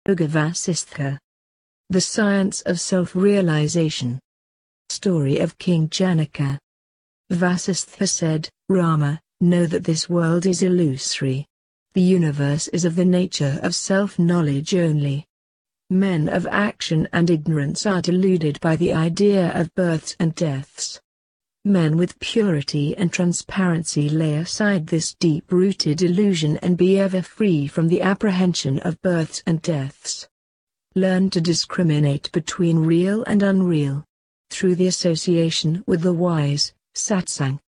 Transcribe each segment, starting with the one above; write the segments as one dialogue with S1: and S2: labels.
S1: Yoga Vasishta. The Science of Self-Realization. Story of King Janaka. Vasishta said, Rama, know that this world is illusory. The universe is of the nature of self-knowledge only. Men of action and ignorance are deluded by the idea of births and deaths. Men with purity and transparency lay aside this deep-rooted illusion and be ever free from the apprehension of births and deaths. Learn to discriminate between real and unreal. Through the association with the wise, satsang.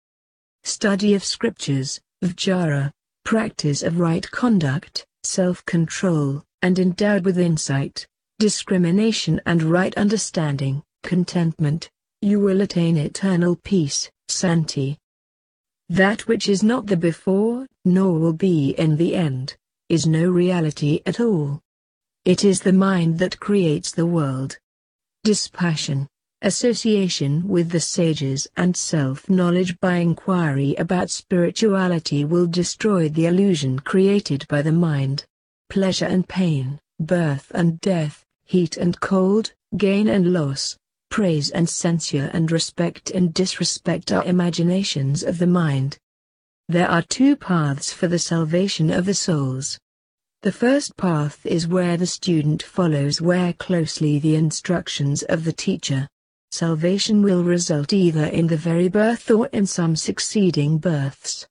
S1: Study of scriptures, vijara, practice of right conduct, self-control, and endowed with insight, discrimination and right understanding, contentment, you will attain eternal peace, santi. That which is not the before, nor will be in the end, is no reality at all. It is the mind that creates the world. Dispassion, association with the sages and self-knowledge by inquiry about spirituality will destroy the illusion created by the mind. Pleasure and pain, birth and death, heat and cold, gain and loss, praise and censure and respect and disrespect are imaginations of the mind. There are two paths for the salvation of the souls. The first path is where the student follows closely the instructions of the teacher. Salvation will result either in the very birth or in some succeeding births.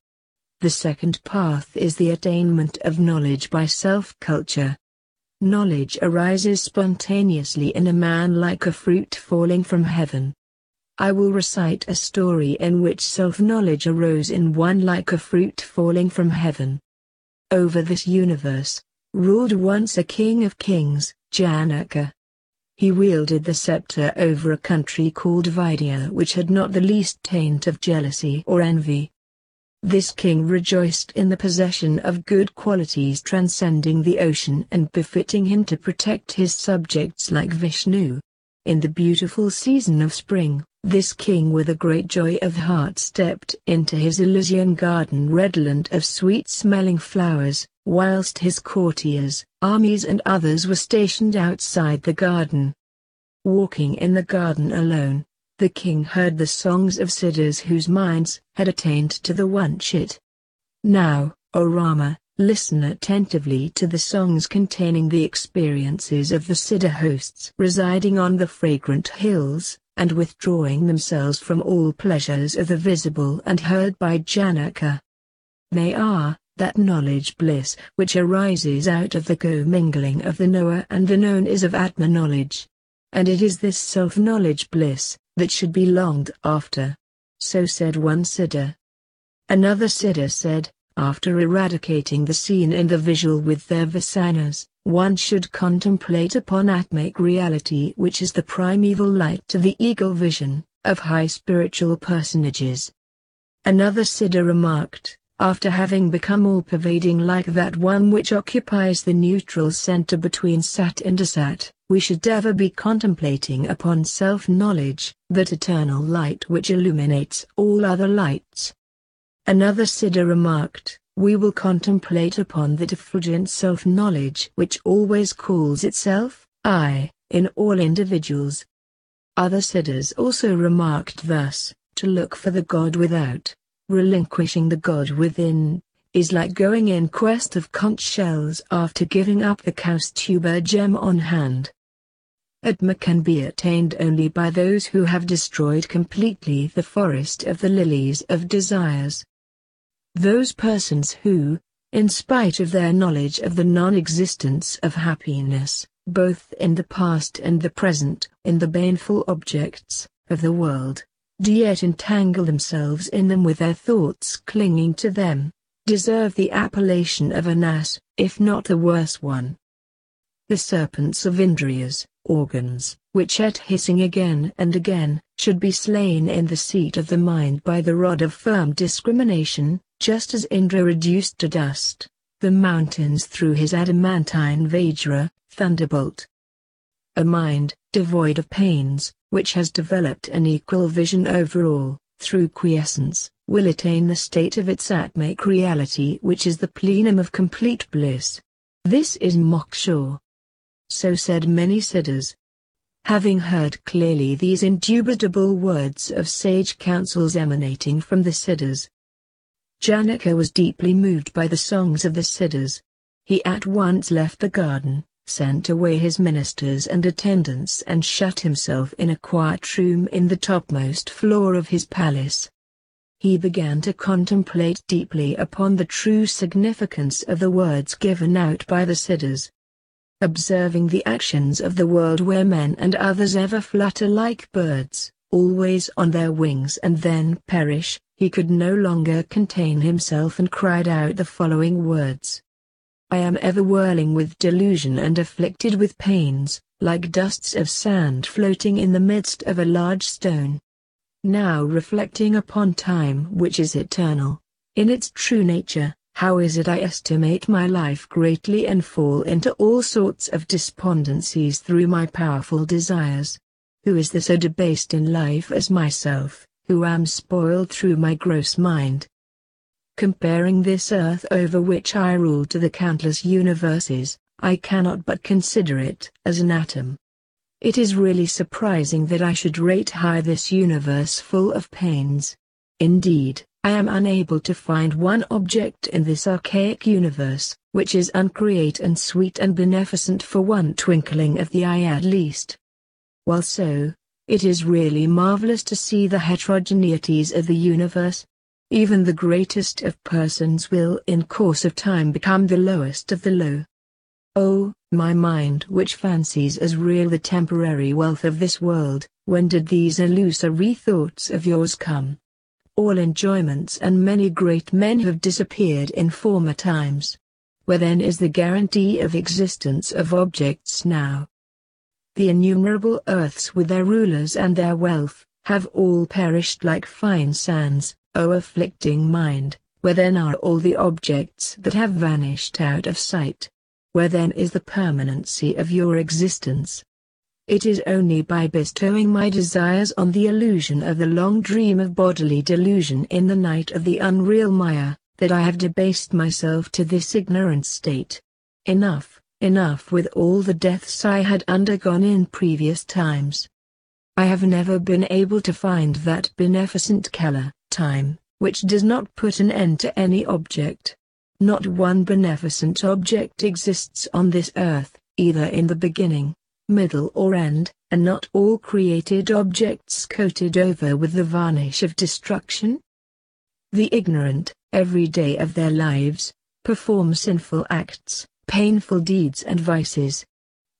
S1: The second path is the attainment of knowledge by self-culture. Knowledge arises spontaneously in a man like a fruit falling from heaven. I will recite a story in which self-knowledge arose in one like a fruit falling from heaven. Over this universe, ruled once a king of kings, Janaka. He wielded the scepter over a country called Vidya which had not the least taint of jealousy or envy. This king rejoiced in the possession of good qualities transcending the ocean and befitting him to protect his subjects like Vishnu. In the beautiful season of spring, this king with a great joy of heart stepped into his Elysian garden redolent of sweet-smelling flowers, whilst his courtiers, armies and others were stationed outside the garden. Walking in the garden alone, the king heard the songs of siddhas whose minds had attained to the Vanchit. Now, O Rama, listen attentively to the songs containing the experiences of the siddha hosts residing on the fragrant hills, and withdrawing themselves from all pleasures of the visible and heard by Janaka. They are that knowledge bliss which arises out of the co-mingling of the knower and the known is of Atma knowledge. And it is this self-knowledge bliss that should be longed after. So said one siddha. Another siddha said, after eradicating the seen and the visual with their vasanas, one should contemplate upon Atmic reality which is the primeval light to the eagle vision of high spiritual personages. Another siddha remarked, after having become all-pervading like that one which occupies the neutral center between sat and asat, we should ever be contemplating upon self-knowledge, that eternal light which illuminates all other lights. Another siddha remarked, we will contemplate upon that effulgent self-knowledge which always calls itself, I, in all individuals. Other siddhas also remarked thus, to look for the God without, relinquishing the God within, is like going in quest of conch shells after giving up the Kaustuba gem on hand. Atma can be attained only by those who have destroyed completely the forest of the lilies of desires. Those persons who, in spite of their knowledge of the non-existence of happiness, both in the past and the present, in the baneful objects of the world, do yet entangle themselves in them with their thoughts clinging to them, deserve the appellation of an ass, if not the worse one. The serpents of Indriyas, organs, which at hissing again and again, should be slain in the seat of the mind by the rod of firm discrimination, just as Indra reduced to dust the mountains through his adamantine Vajra, thunderbolt. A mind, devoid of pains, which has developed an equal vision over all, through quiescence, will attain the state of its Atmic reality which is the plenum of complete bliss. This is moksha. So said many siddhas. Having heard clearly these indubitable words of sage counsels emanating from the siddhas, Janaka was deeply moved by the songs of the siddhas. He at once left the garden, sent away his ministers and attendants and shut himself in a quiet room in the topmost floor of his palace. He began to contemplate deeply upon the true significance of the words given out by the siddhas. Observing the actions of the world where men and others ever flutter like birds, always on their wings and then perish, he could no longer contain himself and cried out the following words. I am ever whirling with delusion and afflicted with pains, like dusts of sand floating in the midst of a large stone. Now reflecting upon time which is eternal, in its true nature, how is it I estimate my life greatly and fall into all sorts of despondencies through my powerful desires? Who is so debased in life as myself, who am spoiled through my gross mind? Comparing this earth over which I rule to the countless universes, I cannot but consider it as an atom. It is really surprising that I should rate high this universe full of pains. Indeed, I am unable to find one object in this archaic universe, which is uncreate and sweet and beneficent for one twinkling of the eye at least. While so, it is really marvelous to see the heterogeneities of the universe. Even the greatest of persons will in course of time become the lowest of the low. Oh, my mind which fancies as real the temporary wealth of this world, when did these illusory thoughts of yours come? All enjoyments and many great men have disappeared in former times. Where then is the guarantee of existence of objects now? The innumerable earths with their rulers and their wealth, have all perished like fine sands, O afflicting mind, where then are all the objects that have vanished out of sight? Where then is the permanency of your existence? It is only by bestowing my desires on the illusion of the long dream of bodily delusion in the night of the unreal Maya, that I have debased myself to this ignorant state. Enough, enough with all the deaths I had undergone in previous times. I have never been able to find that beneficent Kala, time, which does not put an end to any object. Not one beneficent object exists on this earth, either in the beginning, middle or end, and not all created objects coated over with the varnish of destruction? The ignorant, every day of their lives, perform sinful acts, painful deeds and vices.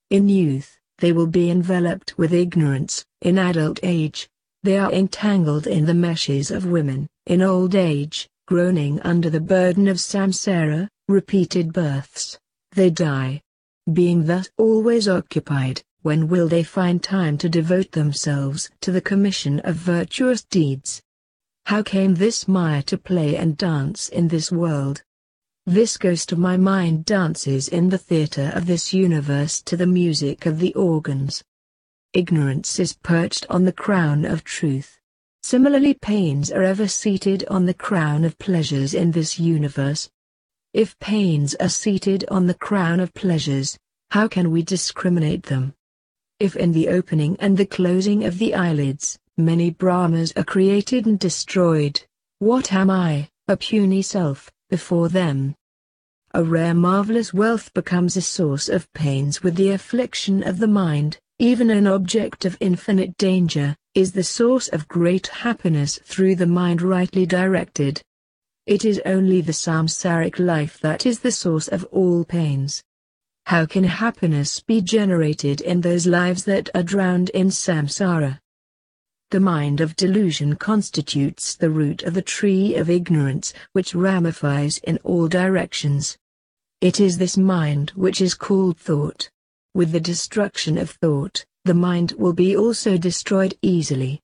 S1: In youth, they will be enveloped with ignorance. In adult age, they are entangled in the meshes of women. In old age, groaning under the burden of samsara, repeated births, they die. Being thus always occupied, when will they find time to devote themselves to the commission of virtuous deeds? How came this Maya to play and dance in this world? This ghost of my mind dances in the theater of this universe to the music of the organs. Ignorance is perched on the crown of truth. Similarly, pains are ever seated on the crown of pleasures in this universe. If pains are seated on the crown of pleasures, how can we discriminate them? If in the opening and the closing of the eyelids, many Brahmas are created and destroyed, what am I, a puny self, before them? A rare marvelous wealth becomes a source of pains with the affliction of the mind. Even an object of infinite danger, is the source of great happiness through the mind rightly directed. It is only the samsaric life that is the source of all pains. How can happiness be generated in those lives that are drowned in samsara? The mind of delusion constitutes the root of the tree of ignorance which ramifies in all directions. It is this mind which is called thought. With the destruction of thought, the mind will be also destroyed easily.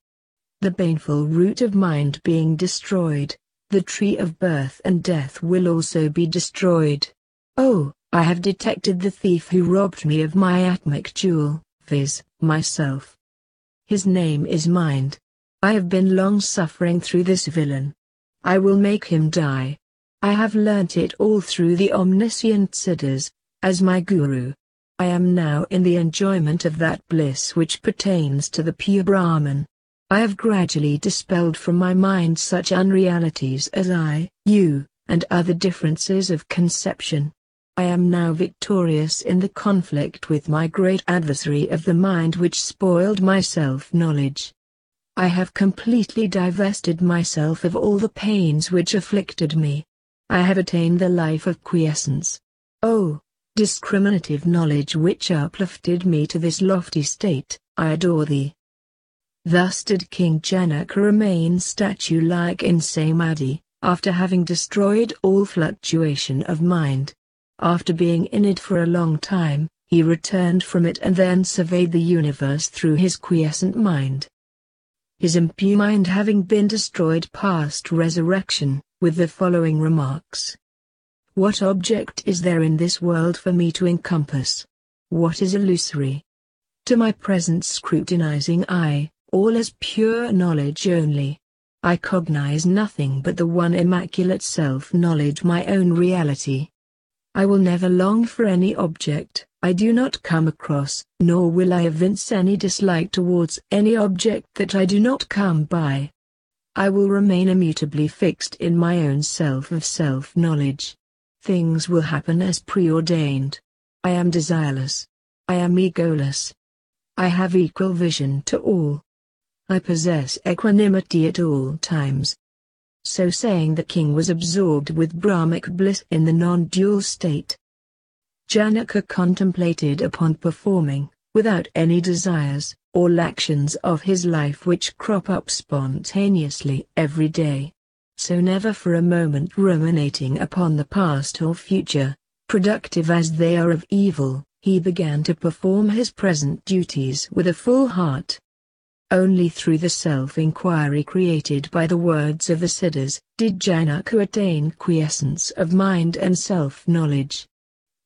S1: The baneful root of mind being destroyed, the tree of birth and death will also be destroyed. Oh, I have detected the thief who robbed me of my atmic jewel, viz., myself. His name is mind. I have been long suffering through this villain. I will make him die. I have learnt it all through the omniscient siddhas, as my guru. I am now in the enjoyment of that bliss which pertains to the pure Brahman. I have gradually dispelled from my mind such unrealities as I, you, and other differences of conception. I am now victorious in the conflict with my great adversary of the mind which spoiled my self-knowledge. I have completely divested myself of all the pains which afflicted me. I have attained the life of quiescence. Oh, discriminative knowledge which uplifted me to this lofty state, I adore thee. Thus did King Janaka remain statue-like in Samadhi, after having destroyed all fluctuation of mind. After being in it for a long time, he returned from it and then surveyed the universe through his quiescent mind. His impure mind having been destroyed past resurrection, with the following remarks. What object is there in this world for me to encompass? What is illusory? To my present scrutinizing eye, all is pure knowledge only. I cognize nothing but the one immaculate self-knowledge, my own reality. I will never long for any object I do not come across, nor will I evince any dislike towards any object that I do not come by. I will remain immutably fixed in my own self of self-knowledge. Things will happen as preordained. I am desireless. I am egoless. I have equal vision to all. I possess equanimity at all times. So saying, the king was absorbed with Brahmic bliss in the non-dual state. Janaka contemplated upon performing, without any desires, all actions of his life which crop up spontaneously every day. So never for a moment ruminating upon the past or future, productive as they are of evil, he began to perform his present duties with a full heart. Only through the self-inquiry created by the words of the Siddhas, did Janaka attain quiescence of mind and self-knowledge.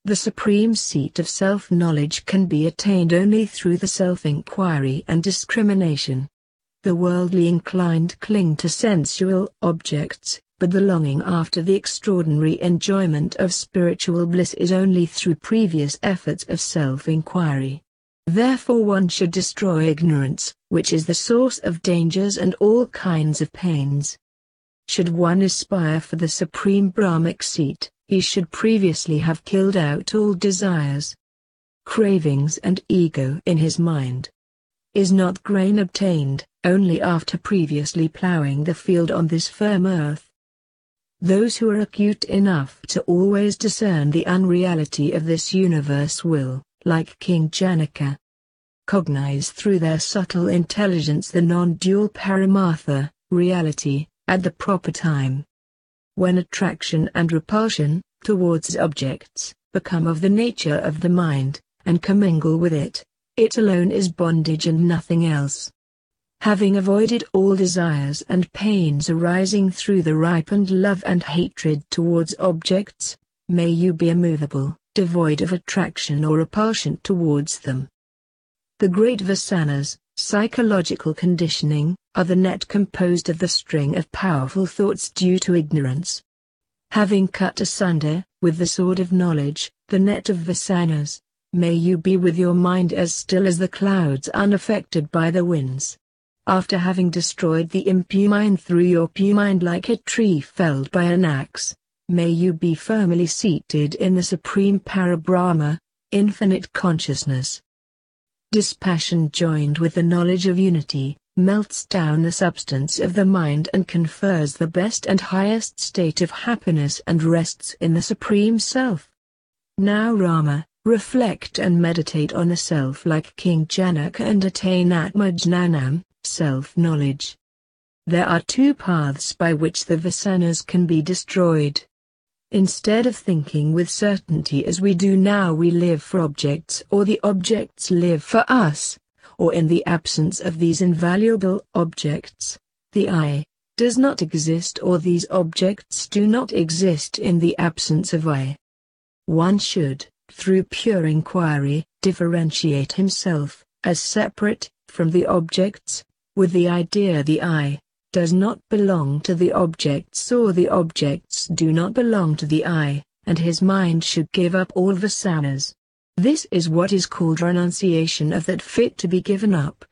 S1: The supreme seat of self-knowledge can be attained only through the self-inquiry and discrimination. The worldly inclined cling to sensual objects, but the longing after the extraordinary enjoyment of spiritual bliss is only through previous efforts of self-inquiry. Therefore one should destroy ignorance, which is the source of dangers and all kinds of pains. Should one aspire for the supreme Brahmic seat, he should previously have killed out all desires, cravings and ego in his mind. Is not grain obtained only after previously ploughing the field on this firm earth? Those who are acute enough to always discern the unreality of this universe will, like King Janaka, cognize through their subtle intelligence the non-dual paramartha, reality, at the proper time. When attraction and repulsion, towards objects, become of the nature of the mind, and commingle with it, it alone is bondage and nothing else. Having avoided all desires and pains arising through the ripened love and hatred towards objects, may you be immovable, devoid of attraction or repulsion towards them. The great vasanas, psychological conditioning, are the net composed of the string of powerful thoughts due to ignorance. Having cut asunder, with the sword of knowledge, the net of vasanas, may you be with your mind as still as the clouds unaffected by the winds. After having destroyed the impure mind through your pure mind like a tree felled by an axe, may you be firmly seated in the supreme Parabrahma, infinite consciousness. Dispassion joined with the knowledge of unity, melts down the substance of the mind and confers the best and highest state of happiness and rests in the Supreme Self. Now Rama, reflect and meditate on the Self like King Janaka and attain Atmajnanam, self-knowledge. There are two paths by which the vasanas can be destroyed. Instead of thinking with certainty as we do now, we live for objects or the objects live for us, or in the absence of these invaluable objects, the I does not exist or these objects do not exist in the absence of I. One should, through pure inquiry, differentiate himself, as separate, from the objects, with the idea the I does not belong to the objects or the objects do not belong to the I, and his mind should give up all vasanas. This is what is called renunciation of that fit to be given up.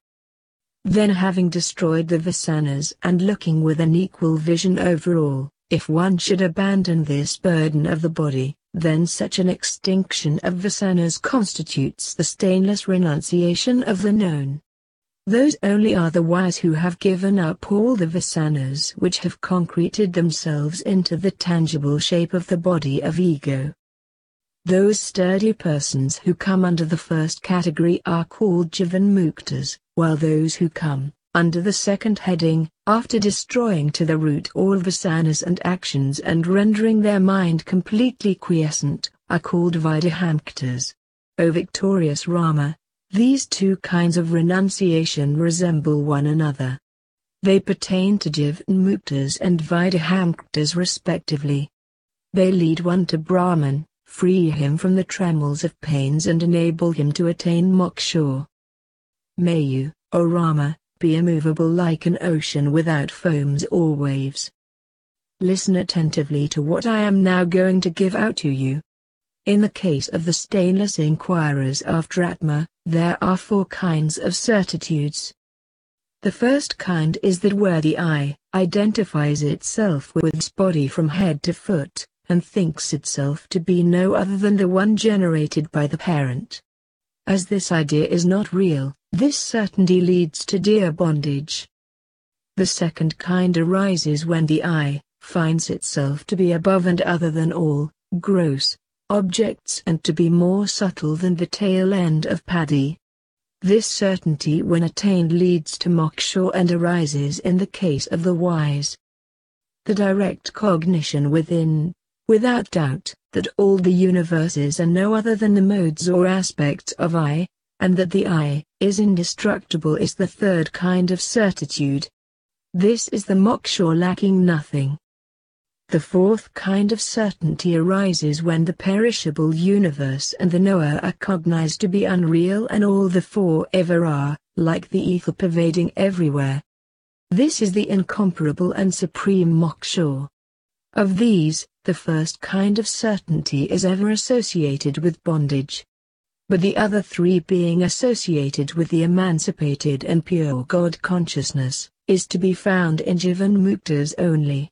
S1: Then, having destroyed the vasanas and looking with an equal vision over all, if one should abandon this burden of the body, then such an extinction of vasanas constitutes the stainless renunciation of the known. Those only are the wise who have given up all the vasanas which have concreted themselves into the tangible shape of the body of ego. Those sturdy persons who come under the first category are called Jivanmuktas, while those who come under the second heading, after destroying to the root all vasanas and actions and rendering their mind completely quiescent, are called Videhamuktas. O victorious Rama, these two kinds of renunciation resemble one another. They pertain to Jivanmuktas and Videhamuktas respectively. They lead one to Brahman, free him from the trammels of pains and enable him to attain moksha. May you, O Rama, be immovable like an ocean without foams or waves. Listen attentively to what I am now going to give out to you. In the case of the stainless inquirers after Atma, there are four kinds of certitudes. The first kind is that where the I identifies itself with its body from head to foot, and thinks itself to be no other than the one generated by the parent. As this idea is not real, this certainty leads to dear bondage. The second kind arises when the I finds itself to be above and other than all gross objects and to be more subtle than the tail end of paddy. This certainty when attained leads to moksha and arises in the case of the wise. The direct cognition without doubt, that all the universes are no other than the modes or aspects of I, and that the I is indestructible is the third kind of certitude. This is the moksha lacking nothing. The fourth kind of certainty arises when the perishable universe and the knower are cognized to be unreal and all the four ever are, like the ether pervading everywhere. This is the incomparable and supreme moksha. Of these, the first kind of certainty is ever associated with bondage. But the other three being associated with the emancipated and pure God consciousness, is to be found in Jivanmuktas only.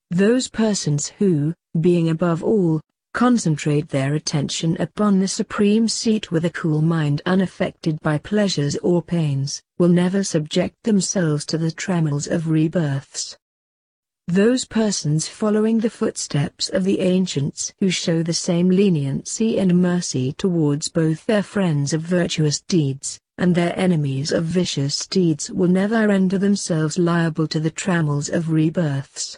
S1: Those persons who, being above all, concentrate their attention upon the supreme seat with a cool mind unaffected by pleasures or pains, will never subject themselves to the trammels of rebirths. Those persons following the footsteps of the ancients who show the same leniency and mercy towards both their friends of virtuous deeds, and their enemies of vicious deeds will never render themselves liable to the trammels of rebirths.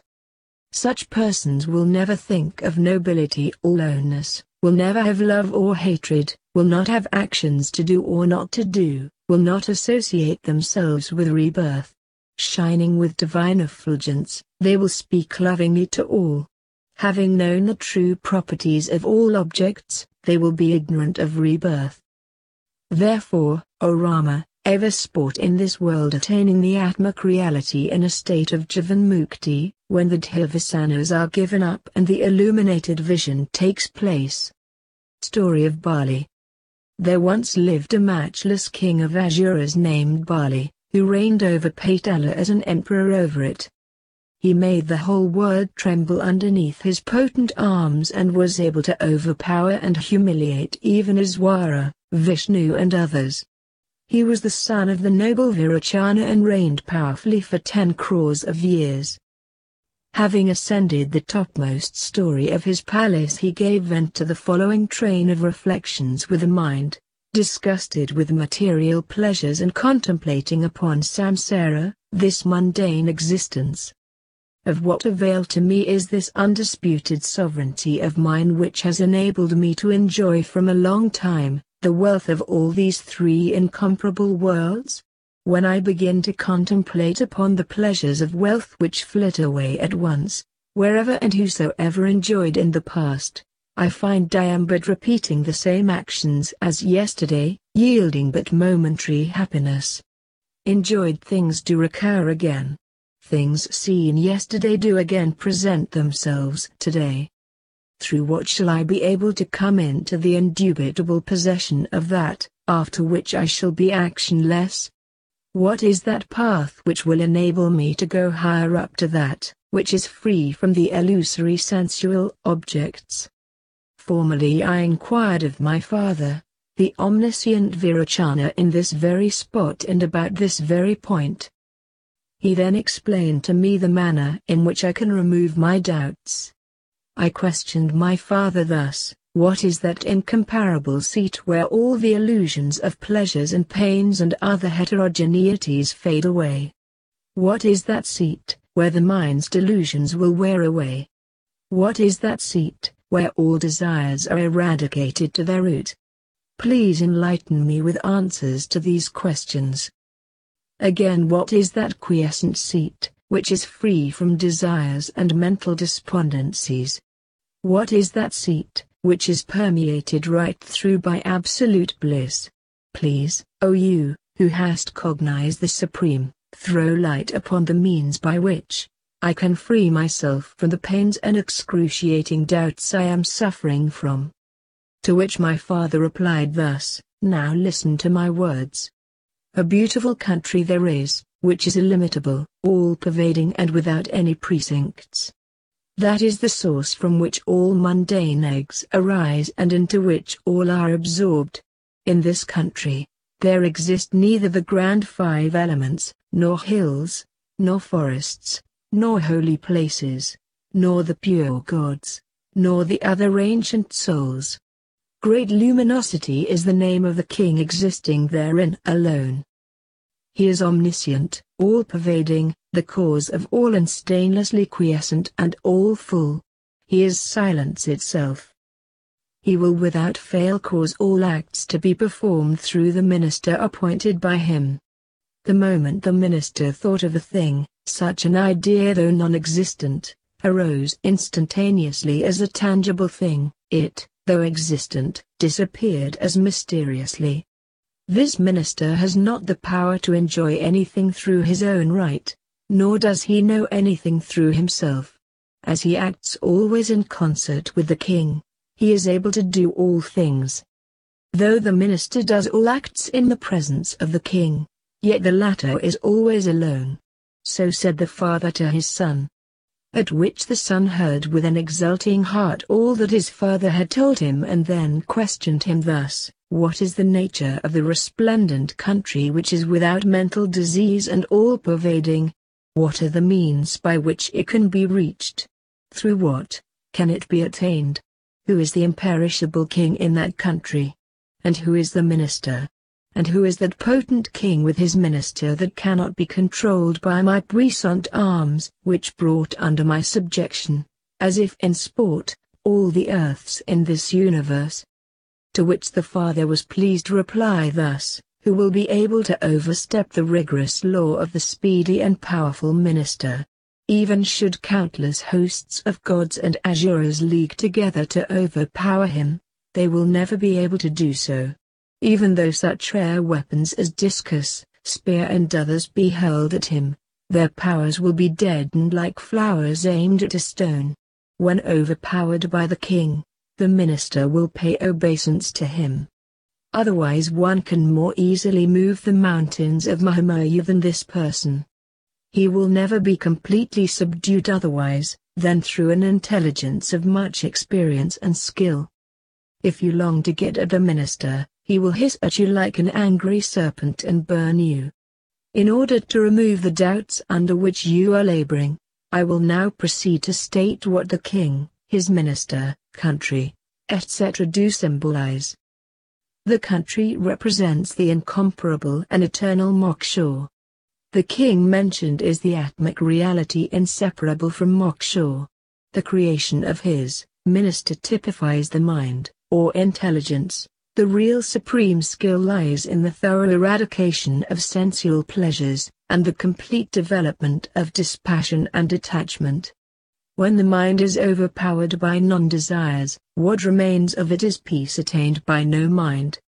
S1: Such persons will never think of nobility or lowness, will never have love or hatred, will not have actions to do or not to do, will not associate themselves with rebirth. Shining with divine effulgence, they will speak lovingly to all. Having known the true properties of all objects, they will be ignorant of rebirth. Therefore, O Rama, ever sport in this world attaining the Atmic reality in a state of Jivanmukti, when the Dhyavasanas are given up and the illuminated vision takes place. Story of Bali. There once lived a matchless king of Asuras named Bali, who reigned over Patala as an emperor over it. He made the whole world tremble underneath his potent arms and was able to overpower and humiliate even Iswara, Vishnu and others. He was the son of the noble Virachana and reigned powerfully for 10 crores of years. Having ascended the topmost story of his palace, he gave vent to the following train of reflections with a mind disgusted with material pleasures and contemplating upon samsara, this mundane existence. Of what avail to me is this undisputed sovereignty of mine which has enabled me to enjoy from a long time the wealth of all these three incomparable worlds? When I begin to contemplate upon the pleasures of wealth which flit away at once, wherever and whosoever enjoyed in the past, I find I am but repeating the same actions as yesterday, yielding but momentary happiness. Enjoyed things do recur again. Things seen yesterday do again present themselves today. through what shall I be able to come into the indubitable possession of that, after which I shall be actionless? What is that path which will enable me to go higher up to that, which is free from the illusory sensual objects? Formerly I inquired of my father, the omniscient Virochana, in this very spot and about this very point. He then explained to me the manner in which I can remove my doubts. I questioned my father thus: what is that incomparable seat where all the illusions of pleasures and pains and other heterogeneities fade away? What is that seat where the mind's delusions will wear away? What is that seat where all desires are eradicated to their root? Please enlighten me with answers to these questions. Again, what is that quiescent seat, which is free from desires and mental despondencies? What is that seat, which is permeated right through by absolute bliss? Please, O you, who hast cognized the Supreme, throw light upon the means by which I can free myself from the pains and excruciating doubts I am suffering from. To which my father replied thus: now listen to my words. A beautiful country there is, which is illimitable, all-pervading and without any precincts. That is the source from which all mundane eggs arise and into which all are absorbed. In this country, there exist neither the grand five elements, nor hills, nor forests, nor holy places, nor the pure gods, nor the other ancient souls. Great luminosity is the name of the king existing therein alone. He is omniscient, all-pervading, the cause of all and stainlessly quiescent and all-full. He is silence itself. He will without fail cause all acts to be performed through the minister appointed by him. The moment the minister thought of a thing, such an idea, though non-existent, arose instantaneously as a tangible thing. It, though existent, disappeared as mysteriously. This minister has not the power to enjoy anything through his own right, nor does he know anything through himself. As he acts always in concert with the king, he is able to do all things. Though the minister does all acts in the presence of the king, yet the latter is always alone. So said the father to his son. At which the son heard with an exulting heart all that his father had told him, and then questioned him thus: what is the nature of the resplendent country which is without mental disease and all-pervading? What are the means by which it can be reached? Through what can it be attained? Who is the imperishable king in that country? And who is the minister? And who is that potent king with his minister that cannot be controlled by my puissant arms, which brought under my subjection, as if in sport, all the earths in this universe? To which the father was pleased to reply thus: who will be able to overstep the rigorous law of the speedy and powerful minister? Even should countless hosts of gods and asuras league together to overpower him, they will never be able to do so. Even though such rare weapons as discus, spear and others be hurled at him, their powers will be deadened like flowers aimed at a stone. When overpowered by the king, the minister will pay obeisance to him. Otherwise one can more easily move the mountains of Mahamaya than this person. He will never be completely subdued otherwise than through an intelligence of much experience and skill. If you long to get at the minister, he will hiss at you like an angry serpent and burn you. In order to remove the doubts under which you are laboring, I will now proceed to state what the king, his minister, country, etc. do symbolize. The country represents the incomparable and eternal moksha. The king mentioned is the atmic reality inseparable from moksha. The creation of his minister typifies the mind, or intelligence. The real supreme skill lies in the thorough eradication of sensual pleasures, and the complete development of dispassion and detachment. When the mind is overpowered by non-desires, what remains of it is peace attained by no mind.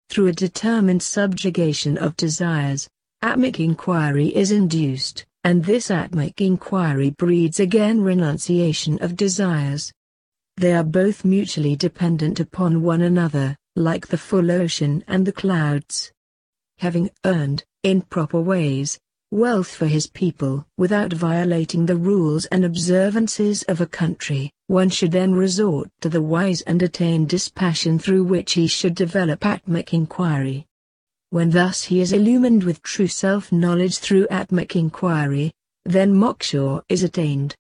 S1: Through a determined subjugation of desires, atmic inquiry is induced, and this atmic inquiry breeds again renunciation of desires. They are both mutually dependent upon one another, like the full ocean and the clouds. Having earned, in proper ways, wealth for his people without violating the rules and observances of a country, one should then resort to the wise and attain dispassion through which he should develop Atmic inquiry. When thus he is illumined with true self-knowledge through Atmic inquiry, then moksha is attained.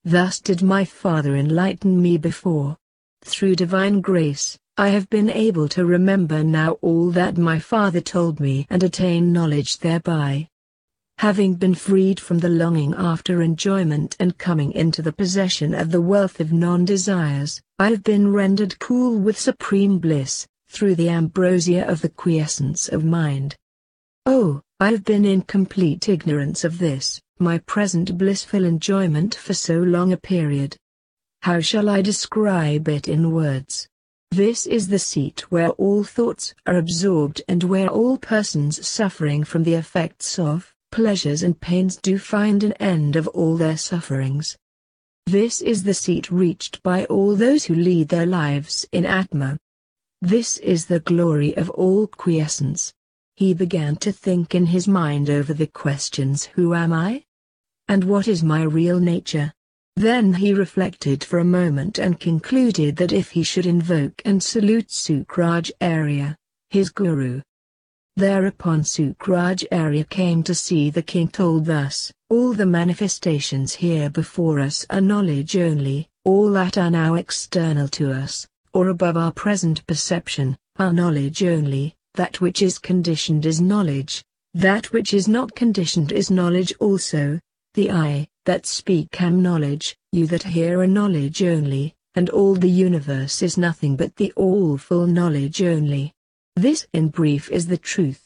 S1: Thus did my father enlighten me before. Through divine grace, I have been able to remember now all that my father told me and attain knowledge thereby. Having been freed from the longing after enjoyment and coming into the possession of the wealth of non-desires, I have been rendered cool with supreme bliss, through the ambrosia of the quiescence of mind. Oh, I have been in complete ignorance of this, my present blissful enjoyment for so long a period. How shall I describe it in words? This is the seat where all thoughts are absorbed and where all persons suffering from the effects of pleasures and pains do find an end of all their sufferings. This is the seat reached by all those who lead their lives in Atma. This is the glory of all quiescence. He began to think in his mind over the questions: who am I? And what is my real nature? Then he reflected for a moment and concluded that if he should invoke and salute Sukrajacharya, his guru. Thereupon Sukrajacharya came to see the king, told thus: all the manifestations here before us are knowledge only, all that are now external to us, or above our present perception, are knowledge only. That which is conditioned is knowledge, that which is not conditioned is knowledge also. The I that speak am knowledge, you that hear are knowledge only, and all the universe is nothing but the all-full knowledge only. This in brief is the truth.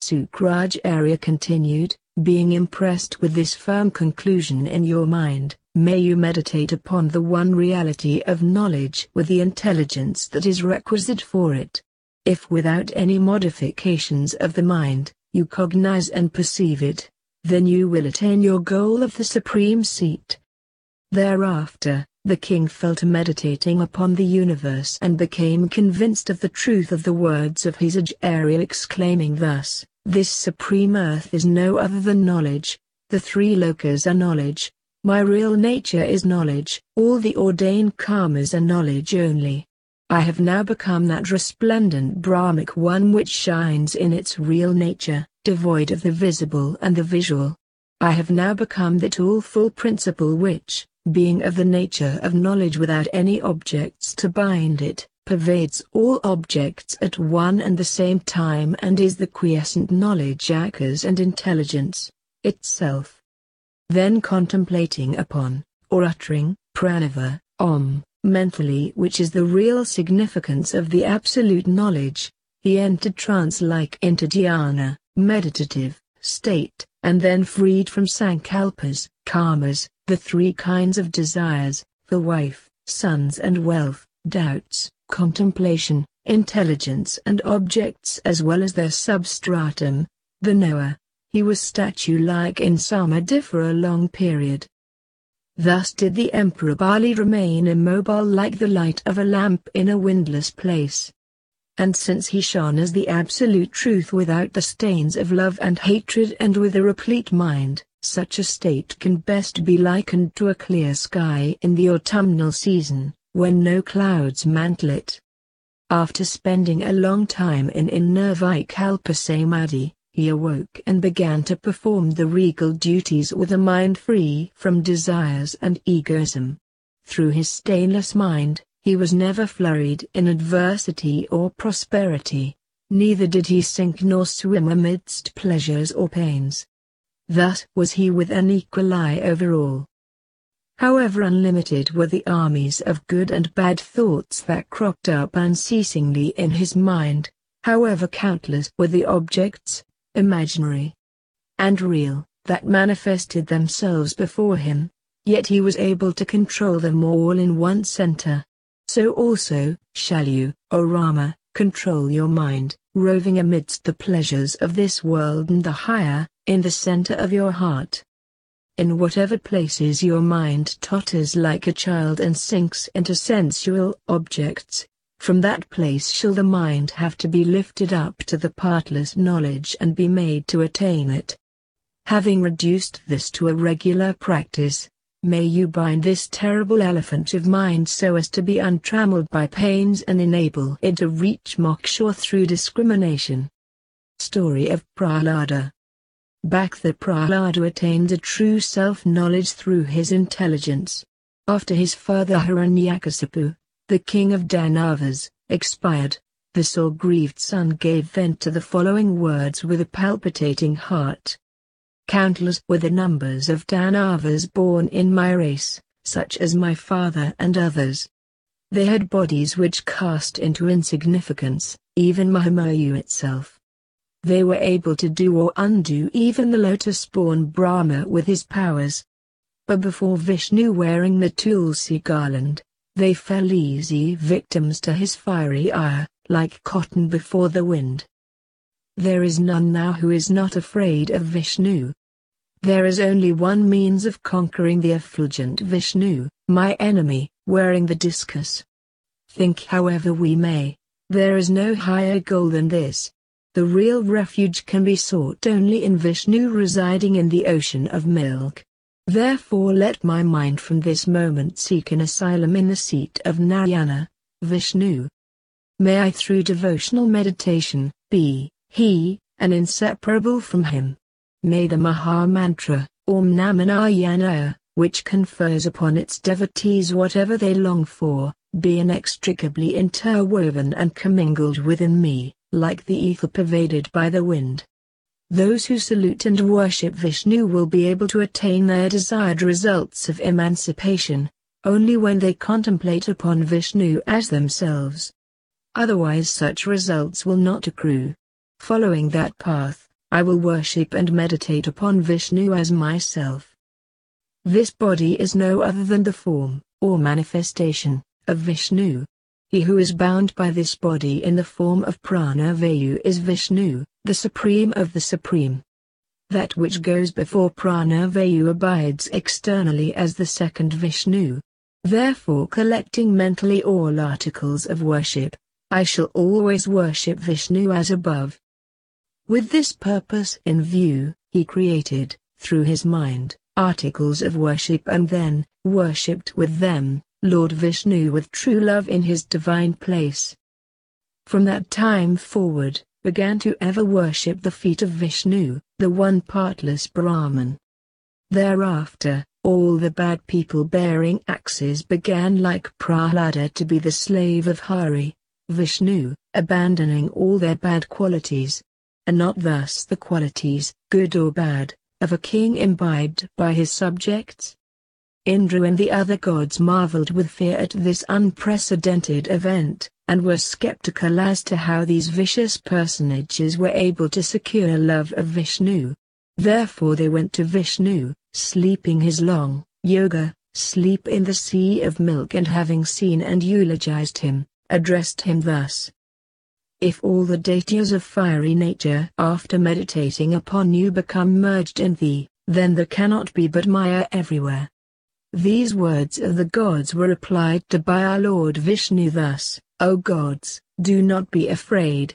S1: Sukrajacharya continued, being impressed with this firm conclusion in your mind, may you meditate upon the one reality of knowledge with the intelligence that is requisite for it. If without any modifications of the mind, you cognize and perceive it, then you will attain your goal of the supreme seat. Thereafter, the king fell to meditating upon the universe and became convinced of the truth of the words of his Acharya, exclaiming thus: this supreme earth is no other than knowledge, the three lokas are knowledge, my real nature is knowledge, all the ordained karmas are knowledge only. I have now become that resplendent Brahmic one which shines in its real nature, devoid of the visible and the visual. I have now become that all-full principle which, being of the nature of knowledge without any objects to bind it, pervades all objects at one and the same time and is the quiescent knowledge, okas and intelligence, itself. Then contemplating upon, or uttering, pranava, om, mentally, which is the real significance of the absolute knowledge, he entered trance-like into dhyana, meditative, state, and then freed from sankalpas, karmas, the three kinds of desires, for wife, sons and wealth, doubts, contemplation, intelligence and objects as well as their substratum, the knower, he was statue-like in samadhi for a long period. Thus did the Emperor Bali remain immobile like the light of a lamp in a windless place. And since he shone as the absolute truth without the stains of love and hatred and with a replete mind, such a state can best be likened to a clear sky in the autumnal season, when no clouds mantle it. After spending a long time in nirvikalpa samadhi, he awoke and began to perform the regal duties with a mind free from desires and egoism. Through his stainless mind, he was never flurried in adversity or prosperity, neither did he sink nor swim amidst pleasures or pains. Thus was he with an equal eye over all. However unlimited were the armies of good and bad thoughts that cropped up unceasingly in his mind, however countless were the objects, imaginary and real, that manifested themselves before him, yet he was able to control them all in one center. So also, shall you, O Rama, control your mind, roving amidst the pleasures of this world and the higher, in the center of your heart. In whatever places your mind totters like a child and sinks into sensual objects, from that place shall the mind have to be lifted up to the partless knowledge and be made to attain it. Having reduced this to a regular practice, may you bind this terrible elephant of mind so as to be untrammeled by pains and enable it to reach moksha through discrimination. Story of Prahlada. Back the Prahlada attained a true self-knowledge through his intelligence. After his father Hiranyakasipu, the king of Danavas, expired, the sore-grieved son gave vent to the following words with a palpitating heart. Countless were the numbers of Danavas born in my race, such as my father and others. They had bodies which cast into insignificance, even Mahamayyu itself. They were able to do or undo even the lotus-born Brahma with his powers. But before Vishnu wearing the tulsi garland, they fell easy victims to his fiery ire, like cotton before the wind. There is none now who is not afraid of Vishnu. There is only one means of conquering the effulgent Vishnu, my enemy, wearing the discus. Think however we may, there is no higher goal than this. The real refuge can be sought only in Vishnu residing in the ocean of milk. Therefore let my mind from this moment seek an asylum in the seat of Narayana, Vishnu. May I through devotional meditation, be, he, and inseparable from him. May the Maha Mantra, Om Namah Narayana, which confers upon its devotees whatever they long for, be inextricably interwoven and commingled within me, like the ether pervaded by the wind. Those who salute and worship Vishnu will be able to attain their desired results of emancipation, only when they contemplate upon Vishnu as themselves. Otherwise such results will not accrue. Following that path, I will worship and meditate upon Vishnu as myself. This body is no other than the form, or manifestation, of Vishnu. He who is bound by this body in the form of Prana Vayu is Vishnu, the Supreme of the Supreme. That which goes before Prana Vayu abides externally as the second Vishnu. Therefore, collecting mentally all articles of worship, I shall always worship Vishnu as above. With this purpose in view, he created, through his mind, articles of worship and then, worshipped with them, Lord Vishnu with true love in his divine place. From that time forward, began to ever worship the feet of Vishnu, the one partless Brahman. Thereafter, all the bad people bearing axes began like Prahlada to be the slave of Hari, Vishnu, abandoning all their bad qualities. And not thus the qualities, good or bad, of a king imbibed by his subjects. Indra and the other gods marveled with fear at this unprecedented event, and were skeptical as to how these vicious personages were able to secure love of Vishnu. Therefore they went to Vishnu, sleeping his long, yoga, sleep in the sea of milk, and having seen and eulogized him, addressed him thus. If all the deities of fiery nature after meditating upon you become merged in thee, then there cannot be but Maya everywhere. These words of the gods were replied to by our Lord Vishnu thus, O gods, do not be afraid.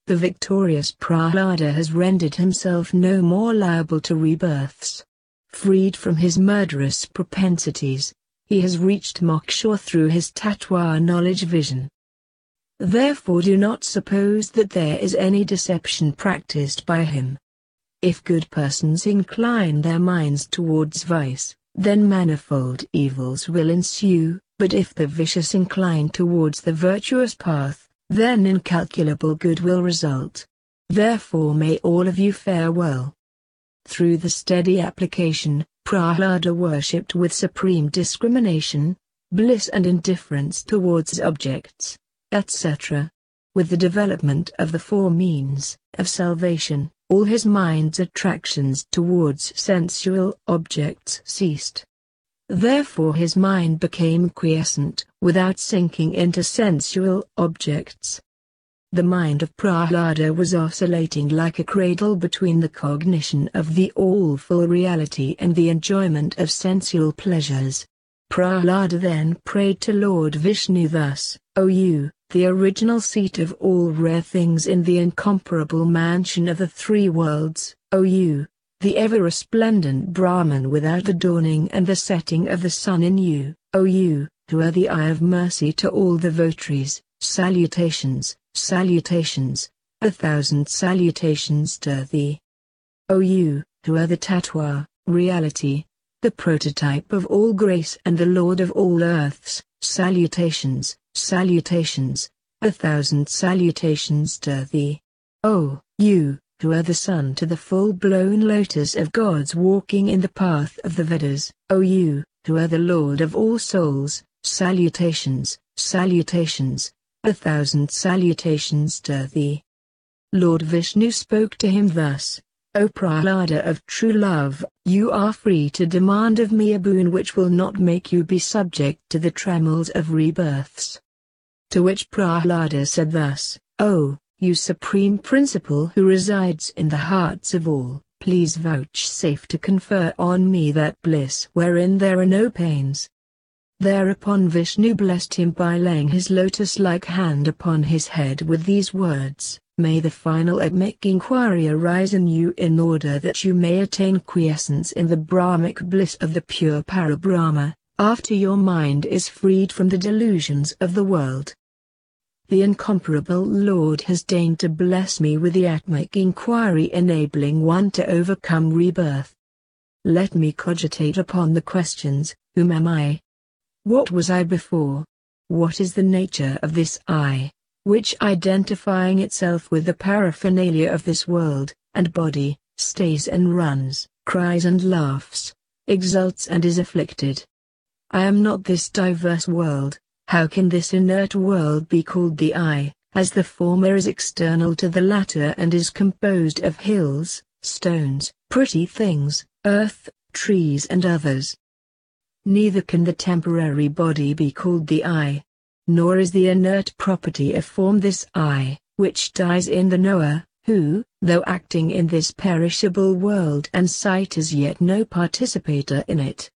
S1: The victorious Prahlada has rendered himself no more liable to rebirths. Freed from his murderous propensities, he has reached moksha through his tattva knowledge vision. Therefore do not suppose that there is any deception practiced by him. If good persons incline their minds towards vice, then manifold evils will ensue, but if the vicious incline towards the virtuous path, then incalculable good will result. Therefore may all of you fare well. Through the steady application, Prahlada worshipped with supreme discrimination, bliss and indifference towards objects, etc. With the development of the four means of salvation, all his mind's attractions towards sensual objects ceased. Therefore his mind became quiescent, without sinking into sensual objects. The mind of Prahlada was oscillating like a cradle between the cognition of the all-full reality and the enjoyment of sensual pleasures. Prahlada then prayed to Lord Vishnu thus, O you, the original seat of all rare things in the incomparable mansion of the three worlds, O you, the ever-resplendent Brahman without the dawning and the setting of the sun in you, O you, who are the eye of mercy to all the votaries, salutations, salutations, 1,000 salutations to thee. O you, who are the tattva, reality, the prototype of all grace and the Lord of all earths, salutations, salutations, 1,000 salutations to thee. O, you, who are the sun to the full-blown lotus of gods walking in the path of the Vedas, O you, who are the Lord of all souls, salutations, salutations, 1,000 salutations to thee. Lord Vishnu spoke to him thus, O Prahlada of true love, you are free to demand of me a boon which will not make you be subject to the trammels of rebirths. To which Prahlada said thus, O, you supreme principle who resides in the hearts of all, please vouchsafe to confer on me that bliss wherein there are no pains. Thereupon Vishnu blessed him by laying his lotus-like hand upon his head with these words, May the final atmic inquiry arise in you in order that you may attain quiescence in the Brahmic bliss of the pure Parabrahma, after your mind is freed from the delusions of the world. The incomparable Lord has deigned to bless me with the atmic inquiry enabling one to overcome rebirth. Let me cogitate upon the questions, whom am I? What was I before? What is the nature of this I, which identifying itself with the paraphernalia of this world, and body, stays and runs, cries and laughs, exults and is afflicted? I am not this diverse world. How can this inert world be called the I, as the former is external to the latter and is composed of hills, stones, pretty things, earth, trees and others? Neither can the temporary body be called the I. Nor is the inert property of form this I, which dies in the knower, who, though acting in this perishable world and sight is yet no participator in it.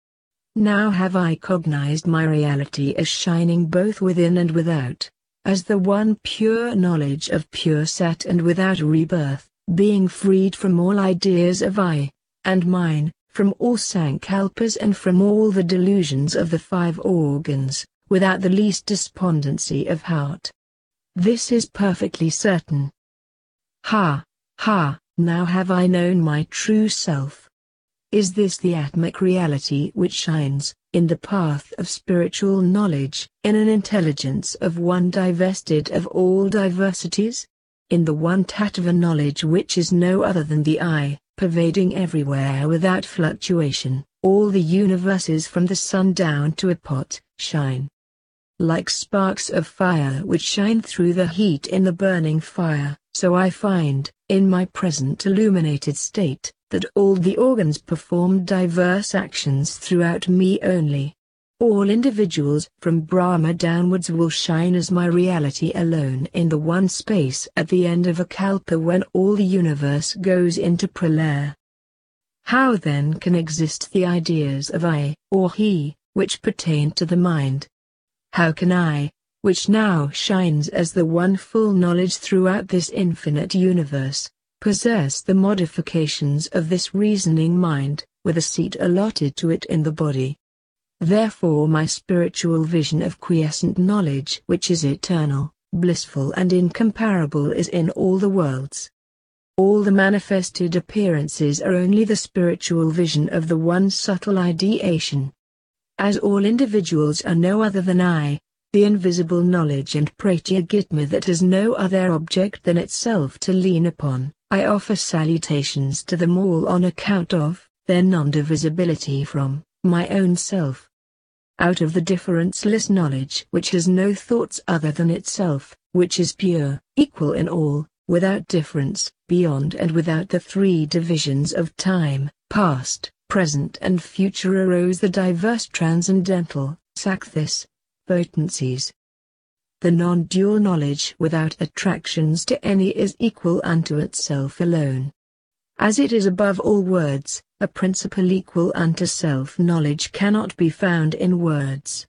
S1: Now have I cognized my reality as shining both within and without, as the one pure knowledge of pure sat and without rebirth, being freed from all ideas of I, and mine, from all sankalpas and from all the delusions of the five organs, without the least despondency of heart. This is perfectly certain. Ha, ha, now have I known my true self. Is this the atmic reality which shines, in the path of spiritual knowledge, in an intelligence of one divested of all diversities? In the one tattva knowledge which is no other than the I, pervading everywhere without fluctuation, all the universes from the sun down to a pot, shine. Like sparks of fire which shine through the heat in the burning fire, so I find, in my present illuminated state, that all the organs perform diverse actions throughout me only. All individuals from Brahma downwards will shine as my reality alone in the one space at the end of a kalpa when all the universe goes into pralaya. How then can exist the ideas of I, or he, which pertain to the mind? How can I, which now shines as the one full knowledge throughout this infinite universe, possess the modifications of this reasoning mind, with a seat allotted to it in the body? Therefore my spiritual vision of quiescent knowledge which is eternal, blissful and incomparable is in all the worlds. All the manifested appearances are only the spiritual vision of the one subtle ideation. As all individuals are no other than I, the invisible knowledge and pratyagitma that has no other object than itself to lean upon, I offer salutations to them all on account of their non-divisibility from my own self. Out of the differenceless knowledge which has no thoughts other than itself, which is pure, equal in all, without difference, beyond and without the three divisions of time, past, present and future arose the diverse transcendental, sakthis, potencies. The non-dual knowledge without attractions to any is equal unto itself alone. As it is above all words, a principle equal unto self-knowledge cannot be found in words.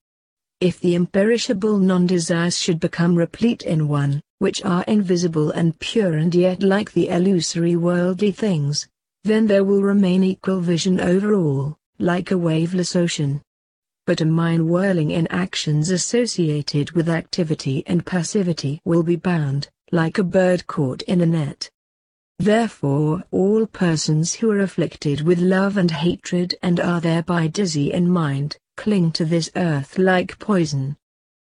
S1: If the imperishable non-desires should become replete in one, which are invisible and pure and yet like the illusory worldly things, then there will remain equal vision over all, like a waveless ocean. But a mind whirling in actions associated with activity and passivity will be bound, like a bird caught in a net. Therefore all persons who are afflicted with love and hatred and are thereby dizzy in mind, cling to this earth like poison.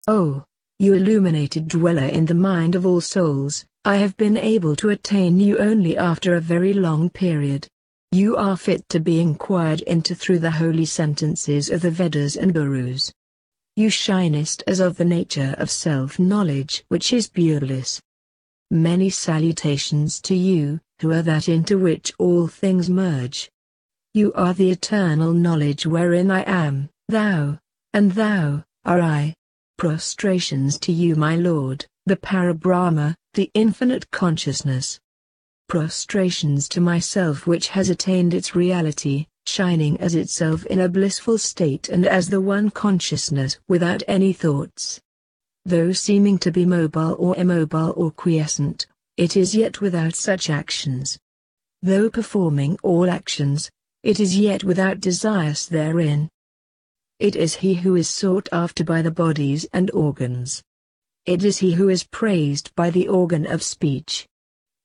S1: Oh, you illuminated dweller in the mind of all souls, I have been able to attain you only after a very long period. You are fit to be inquired into through the holy sentences of the Vedas and Gurus. You shinest as of the nature of self-knowledge which is beauteless. Many salutations to you, who are that into which all things merge. You are the eternal knowledge wherein I am, thou, and thou, are I. Prostrations to you my Lord, the Parabrahma, the infinite consciousness. Prostrations to myself which has attained its reality, shining as itself in a blissful state and as the one consciousness without any thoughts. Though seeming to be mobile or immobile or quiescent, it is yet without such actions. Though performing all actions, it is yet without desires therein. It is he who is sought after by the bodies and organs. It is he who is praised by the organ of speech.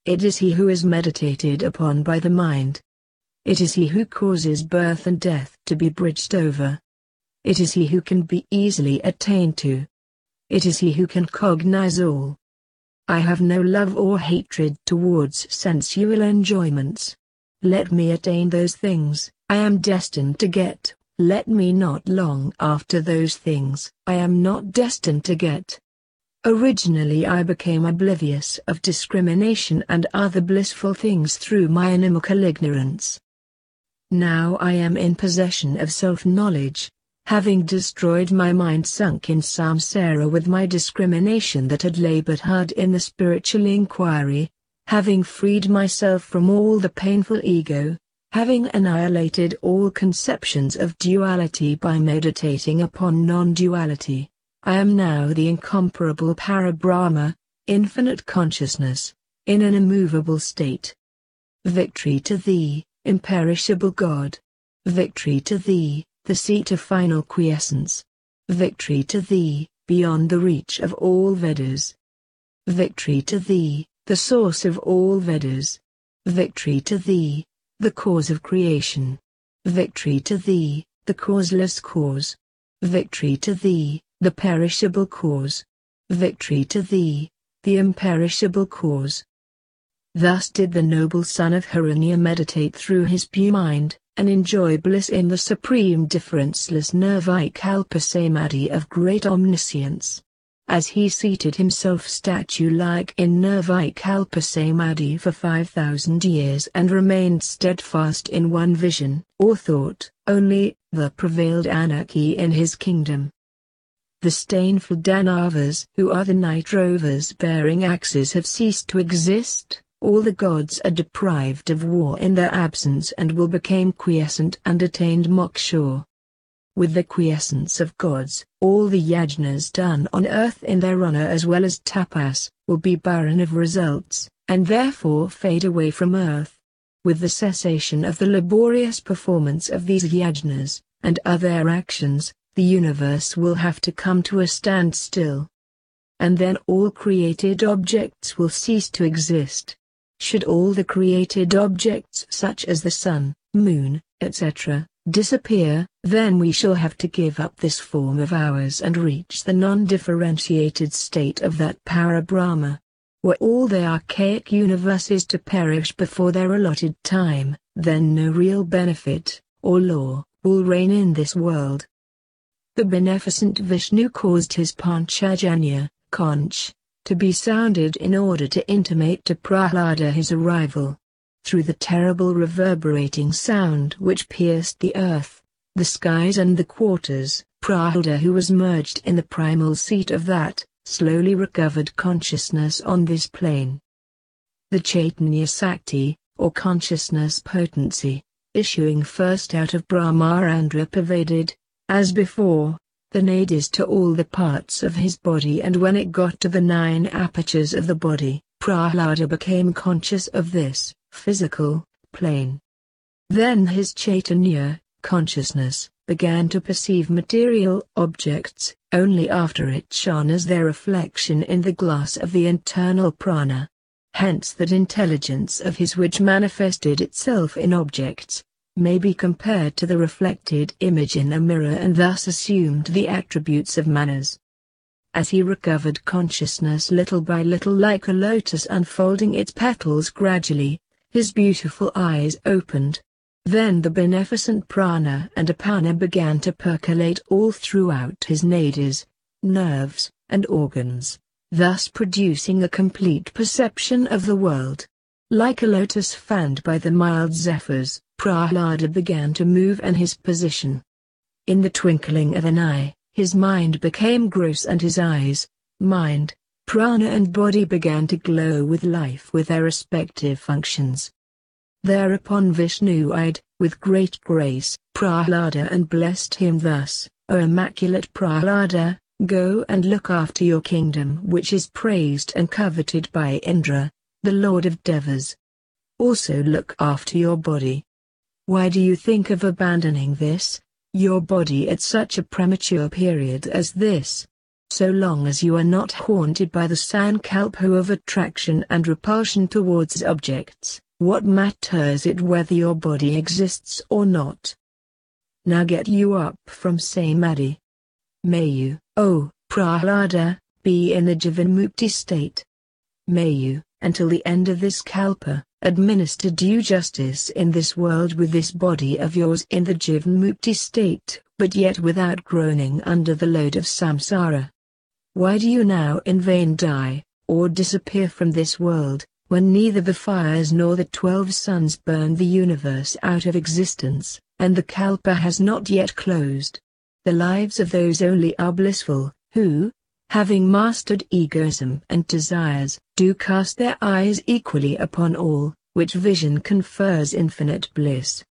S1: It is he who is meditated upon by the mind. It is he who causes birth and death to be bridged over. It is he who can be easily attained to. It is he who can cognize all. I have no love or hatred towards sensual enjoyments. Let me attain those things I am destined to get. Let me not long after those things I am not destined to get. Originally I became oblivious of discrimination and other blissful things through my inimical ignorance. Now I am in possession of self-knowledge, having destroyed my mind sunk in samsara with my discrimination that had labored hard in the spiritual inquiry, having freed myself from all the painful ego, having annihilated all conceptions of duality by meditating upon non-duality, I am now the incomparable Parabrahma, infinite consciousness, in an immovable state. Victory to thee, imperishable God. Victory to thee, the seat of final quiescence. Victory to thee, beyond the reach of all Vedas. Victory to thee, the source of all Vedas. Victory to thee, the cause of creation. Victory to thee, the causeless cause. Victory to thee, the perishable cause. Victory to thee, the imperishable cause. Thus did the noble son of Hiranya meditate through his pure mind, and enjoy bliss in the supreme differenceless nirvikalpa samadhi of great omniscience. As he seated himself statue-like in nirvikalpa samadhi for 5,000 years and remained steadfast in one vision or thought only, there prevailed anarchy in his kingdom. The stainful Danavas, who are the night rovers bearing axes, have ceased to exist. All the gods are deprived of war in their absence and will become quiescent and attained moksha. With the quiescence of gods, all the yajnas done on earth in their honor as well as tapas, will be barren of results, and therefore fade away from earth. With the cessation of the laborious performance of these yajnas, and other actions, the universe will have to come to a standstill. And then all created objects will cease to exist. Should all the created objects such as the sun, moon, etc., disappear, then we shall have to give up this form of ours and reach the non-differentiated state of that Parabrahma. Were all the archaic universes to perish before their allotted time, then no real benefit, or law, will reign in this world. The beneficent Vishnu caused his Panchajanya, conch, to be sounded in order to intimate to Prahlada his arrival. Through the terrible reverberating sound which pierced the earth, the skies and the quarters, Prahlada, who was merged in the primal seat of that slowly recovered consciousness on this plane. The Chaitanya Sakti, or consciousness potency, issuing first out of Brahmarandra pervaded, as before, the nadis to all the parts of his body, and when it got to the 9 apertures of the body, Prahlada became conscious of this physical plane. Then his Chaitanya consciousness began to perceive material objects, only after it shone as their reflection in the glass of the internal prana. Hence that intelligence of his which manifested itself in objects, may be compared to the reflected image in a mirror, and thus assumed the attributes of manas. As he recovered consciousness little by little, like a lotus unfolding its petals gradually, his beautiful eyes opened. Then the beneficent prana and apana began to percolate all throughout his nadis, nerves, and organs, thus producing a complete perception of the world. Like a lotus fanned by the mild zephyrs, Prahlada began to move in his position. In the twinkling of an eye, his mind became gross, and his eyes, mind, prana and body began to glow with life with their respective functions. Thereupon Vishnu eyed, with great grace, Prahlada and blessed him thus: O immaculate Prahlada, go and look after your kingdom, which is praised and coveted by Indra, the lord of devas. Also look after your body. Why do you think of abandoning this, your body, at such a premature period as this? So long as you are not haunted by the sankalpa of attraction and repulsion towards objects, what matters it whether your body exists or not? Now get you up from samadhi. May you, O Prahlada, be in the Jivanmukti state. May you, until the end of this kalpa, administer due justice in this world with this body of yours in the Jivanmukti state, but yet without groaning under the load of samsara. Why do you now in vain die, or disappear from this world, when neither the fires nor the 12 suns burn the universe out of existence, and the kalpa has not yet closed? The lives of those only are blissful, who, having mastered egoism and desires, do cast their eyes equally upon all, which vision confers infinite bliss.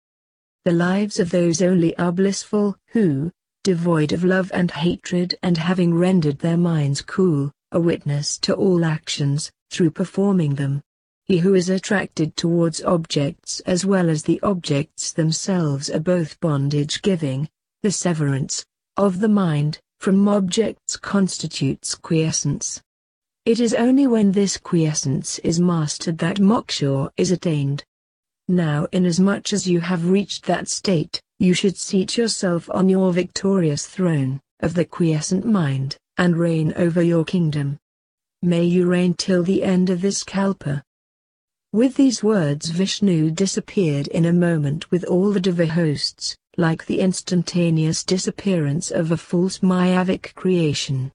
S1: The lives of those only are blissful, who, devoid of love and hatred, and having rendered their minds cool, are witness to all actions, through performing them. He who is attracted towards objects as well as the objects themselves are both bondage-giving. The severance of the mind from objects constitutes quiescence. It is only when this quiescence is mastered that moksha is attained. Now, inasmuch as you have reached that state, you should seat yourself on your victorious throne of the quiescent mind, and reign over your kingdom. May you reign till the end of this kalpa. With these words Vishnu disappeared in a moment with all the Deva hosts, like the instantaneous disappearance of a false Mayavic creation.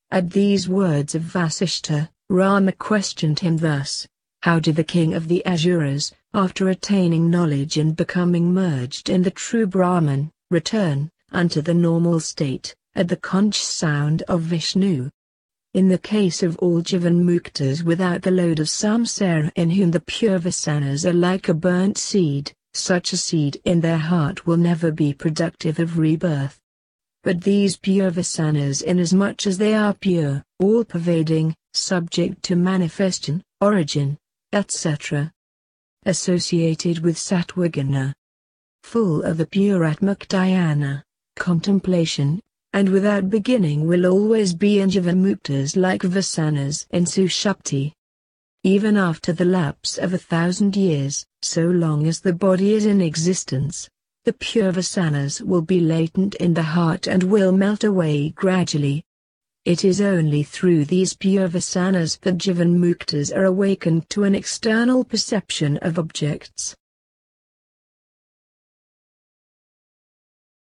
S1: At these words of Vasishta, Rama questioned him thus: How did the king of the Asuras, after attaining knowledge and becoming merged in the true Brahman, return unto the normal state, at the conch sound of Vishnu? In the case of all Jivanmuktas without the load of samsara, in whom the pure vasanas are like a burnt seed, such a seed in their heart will never be productive of rebirth. But these pure vasanas, inasmuch as they are pure, all-pervading, subject to manifestation, origin, etc., associated with sattvaguna, full of the pure atmakdhyana, contemplation, and without beginning, will always be in Jivanmuktas like vasanas in Sushupti. Even after the lapse of 1,000 years, so long as the body is in existence, the pure vasanas will be latent in the heart and will melt away gradually. It is only through these pure vasanas that Jivanmuktas are awakened to an external perception of objects,